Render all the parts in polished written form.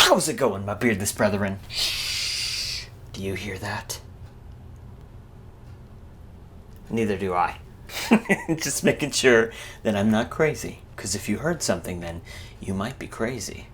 How's it going, my beardless brethren? Shh. Do you hear that? Neither do I. Just making sure that I'm not crazy. Because if you heard something, then you might be crazy.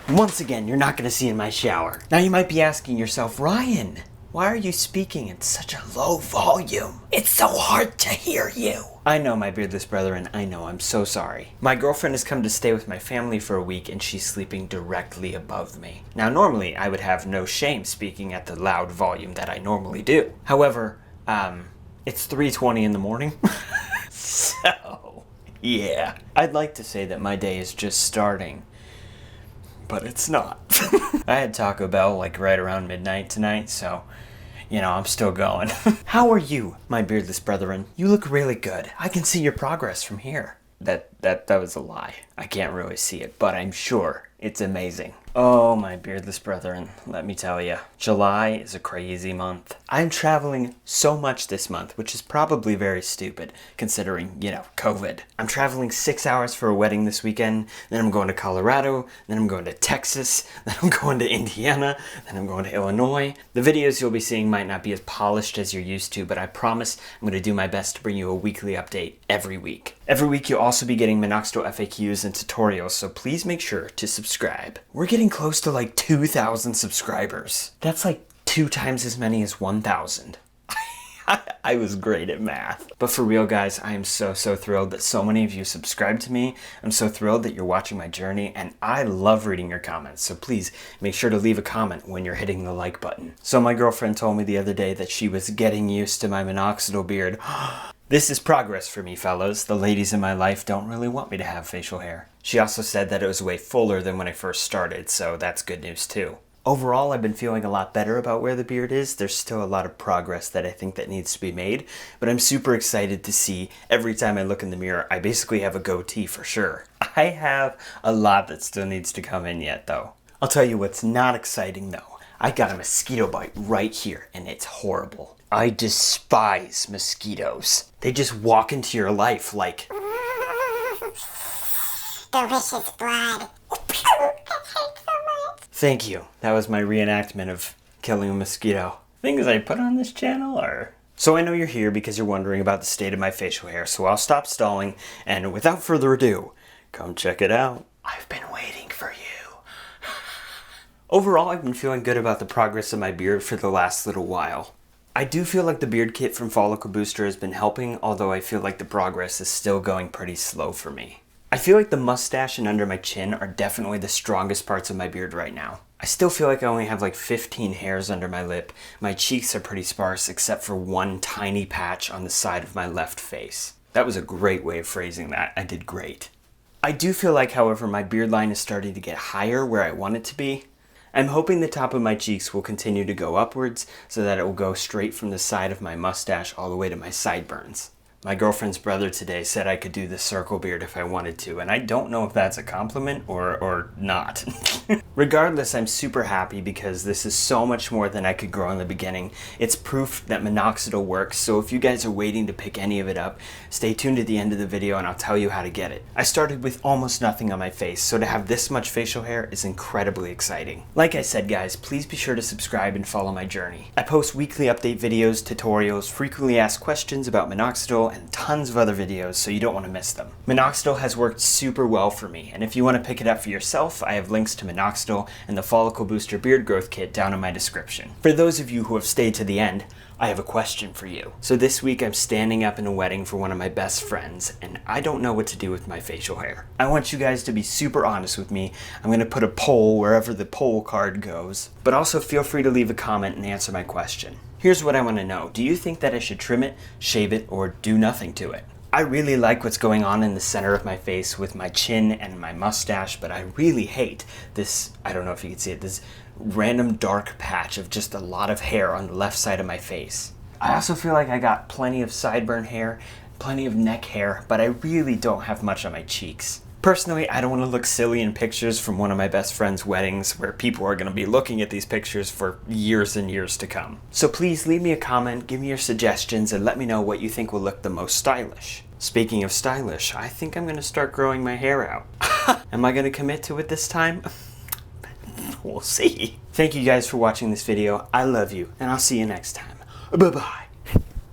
Once again, you're not going to see in my shower. Now you might be asking yourself, Ryan, why are you speaking in such a low volume? It's so hard to hear you. I know, my beardless brethren, I know, I'm so sorry. My girlfriend has come to stay with my family for a week and she's sleeping directly above me. Now normally I would have no shame speaking at the loud volume that I normally do. However, it's 3:20 in the morning. So, yeah. I'd like to say that my day is just starting, but it's not. I had Taco Bell like right around midnight tonight, so, you know, I'm still going. How are you, my beardless brethren? You look really good. I can see your progress from here. That was a lie. I can't really see it, but I'm sure it's amazing. Oh, my beardless brethren, let me tell you, July is a crazy month. I'm traveling so much this month, which is probably very stupid, considering, you know, COVID. I'm traveling 6 hours for a wedding this weekend, then I'm going to Colorado, then I'm going to Texas, then I'm going to Indiana, then I'm going to Illinois. The videos you'll be seeing might not be as polished as you're used to, but I promise I'm going to do my best to bring you a weekly update every week. Every week you'll also be getting MINOXIDIL FAQs and tutorials, so please make sure to subscribe. We're getting close to like 2,000 subscribers. That's like 2 times as many as 1,000. I was great at math. But for real, guys, I am so thrilled that so many of you subscribe to me. I'm so thrilled that you're watching my journey, and I love reading your comments. So please make sure to leave a comment when you're hitting the like button. So my girlfriend told me the other day that she was getting used to my MINOXIDIL beard. This is progress for me, fellas. The ladies in my life don't really want me to have facial hair. She also said that it was way fuller than when I first started, so that's good news too. Overall, I've been feeling a lot better about where the beard is. There's still a lot of progress that I think that needs to be made, but I'm super excited to see every time I look in the mirror, I basically have a goatee for sure. I have a lot that still needs to come in yet though. I'll tell you what's not exciting though. I got a mosquito bite right here and it's horrible. I despise mosquitoes. They just walk into your life like delicious blood. Thank you. That was my reenactment of killing a mosquito. Things I put on this channel are... So I know you're here because you're wondering about the state of my facial hair, so I'll stop stalling, and without further ado, come check it out. I've been waiting for you. Overall, I've been feeling good about the progress of my beard for the last little while. I do feel like the beard kit from Follicle Booster has been helping, although I feel like the progress is still going pretty slow for me. I feel like the mustache and under my chin are definitely the strongest parts of my beard right now. I still feel like I only have like 15 hairs under my lip. My cheeks are pretty sparse except for one tiny patch on the side of my left face. That was a great way of phrasing that. I did great. I do feel like, however, my beard line is starting to get higher where I want it to be. I'm hoping the top of my cheeks will continue to go upwards so that it will go straight from the side of my mustache all the way to my sideburns. My girlfriend's brother today said I could do the circle beard if I wanted to, and I don't know if that's a compliment or not. Regardless, I'm super happy because this is so much more than I could grow in the beginning. It's proof that MINOXIDIL works, so if you guys are waiting to pick any of it up, stay tuned to the end of the video and I'll tell you how to get it. I started with almost nothing on my face, so to have this much facial hair is incredibly exciting. Like I said, guys, please be sure to subscribe and follow my journey. I post weekly update videos, tutorials, frequently asked questions about MINOXIDIL, and tons of other videos, so you don't want to miss them. MINOXIDIL has worked super well for me, and if you want to pick it up for yourself, I have links to MINOXIDIL and the Follicle Booster Beard Growth Kit down in my description. For those of you who have stayed to the end, I have a question for you. So this week I'm standing up in a wedding for one of my best friends, and I don't know what to do with my facial hair. I want you guys to be super honest with me. I'm going to put a poll wherever the poll card goes, but also feel free to leave a comment and answer my question. Here's what I want to know. Do you think that I should trim it, shave it, or do nothing to it? I really like what's going on in the center of my face with my chin and my mustache, but I really hate this, I don't know if you can see it, this random dark patch of just a lot of hair on the left side of my face. I also feel like I got plenty of sideburn hair, plenty of neck hair, but I really don't have much on my cheeks. Personally, I don't want to look silly in pictures from one of my best friend's weddings where people are going to be looking at these pictures for years and years to come. So please leave me a comment, give me your suggestions, and let me know what you think will look the most stylish. Speaking of stylish, I think I'm going to start growing my hair out. Am I going to commit to it this time? We'll see. Thank you guys for watching this video. I love you, and I'll see you next time. Bye-bye.